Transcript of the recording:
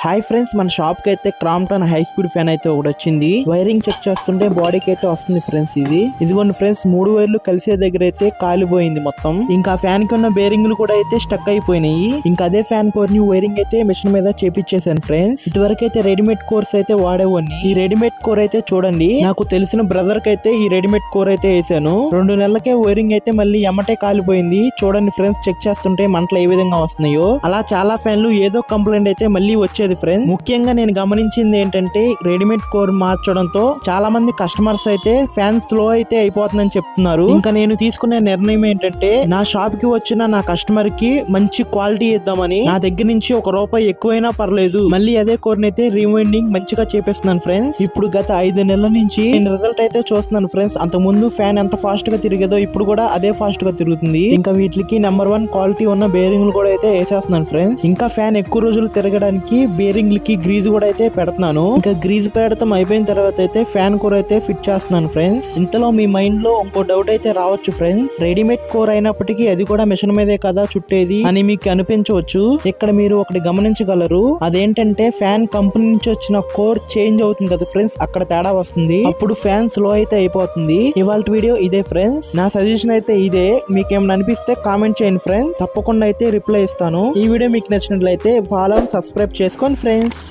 Hi friends, మన shop కి అయితే క్రాంప్టన్ హై స్పీడ్ ఫ్యాన్ అయితే ఒకటి వచ్చింది. వైరింగ్ చెక్ చేస్తుంటే బాడీకి అయితే వస్తుంది ఫ్రెండ్స్. ఇదిగోండి ఫ్రెండ్స్, 3 వైర్లు కలిసే దగ్గర అయితే కాలిపోయింది మొత్తం. ఇంకా ఫ్యాన్ కి ఉన్న బేరింగ్లు కూడా అయితే స్టక్ అయిపోయినాయి. ఇంకా అదే ఫ్యాన్ కోర్ ని వైరింగ్ అయితే మిషన్ మీద చేపించేసాను ఫ్రెండ్స్. ఇటువరకు అయితే రెడీమేడ్ కోర్స్ అయితే వాడేవాడిని. ఈ రెడీమేడ్ కోర్ అయితే చూడండి, నాకు తెలిసిన బ్రదర్ కి అయితే ఈ రెడీమేడ్ కోర్ అయితే వేసాను. 2 నెలలకే వైరింగ్ అయితే మళ్ళీ ఎమ్మటే కాలిపోయింది. చూడండి ఫ్రెండ్స్, చెక్ చేస్తుంటే మంటలు ఏ విధంగా వస్తున్నాయో. అలా చాలా ఫ్యాన్లు ఏదో కంప్లైంట్ అయితే మళ్ళీ వచ్చేది ఫ్రెండ్స్. ముఖ్యంగా నేను గమనించింది ఏంటంటే, రెడీమేడ్ కోర్ మార్చడంతో చాలా మంది కస్టమర్స్ అయితే ఫ్యాన్ స్లో అయితే అయిపోతుందని చెప్తున్నారు. ఇంకా నేను తీసుకునే నిర్ణయం ఏంటంటే, నా షాప్ కి వచ్చిన నా కస్టమర్ కి మంచి క్వాలిటీ ఇద్దామని నా దగ్గర నుంచి ₹1 ఎక్కువైనా పర్లేదు మళ్ళీ అదే కోర్ అయితే రీవైండింగ్ మంచిగా చేపిస్తున్నాను ఫ్రెండ్స్. ఇప్పుడు గత 5 నెలల నుంచి నేను రిజల్ట్ అయితే చూస్తున్నాను ఫ్రెండ్స్. అంత ముందు ఫ్యాన్ ఎంత ఫాస్ట్ గా తిరిగేదో ఇప్పుడు కూడా అదే ఫాస్ట్ గా తిరుగుతుంది. ఇంకా వీటికి నెంబర్ 1 క్వాలిటీ ఉన్న బేరింగ్లు కూడా అయితే వేసేస్తున్నాను ఫ్రెండ్స్. ఇంకా ఫ్యాన్ ఎక్కువ రోజులు తిరగడానికి బేరింగ్లకి గ్రీజ్ కూడా అయితే పెడుతున్నాను. ఇంకా గ్రీజ్ పెడతాం అయిపోయిన తర్వాత అయితే ఫ్యాన్ కోర్ అయితే ఫిట్ చేస్తున్నాను ఫ్రెండ్స్. ఇంతలో మీ మైండ్ లో ఇంకో డౌట్ అయితే రావచ్చు ఫ్రెండ్స్, రెడీమేడ్ కోర్ అయినప్పటికీ అది కూడా మిషన్ మీదే కదా చుట్టేది అని మీకు అనిపించవచ్చు. ఇక్కడ మీరు ఒకటి గమనించగలరు, అదేంటంటే ఫ్యాన్ కంపెనీ నుంచి వచ్చిన కోర్ చేంజ్ అవుతుంది కదా ఫ్రెండ్స్, అక్కడ తేడా వస్తుంది. అప్పుడు ఫ్యాన్ స్లో అయితే అయిపోతుంది. ఇవాళ వీడియో ఇదే ఫ్రెండ్స్. నా సజెషన్ అయితే ఇదే. మీకేమైనా అనిపిస్తే కామెంట్ చేయండి ఫ్రెండ్స్, తప్పకుండా అయితే రిప్లై ఇస్తాను. ఈ వీడియో మీకు నచ్చినట్లయితే ఫాలో సబ్స్క్రైబ్ చేసుకోండి ఫ్రెండ్స్.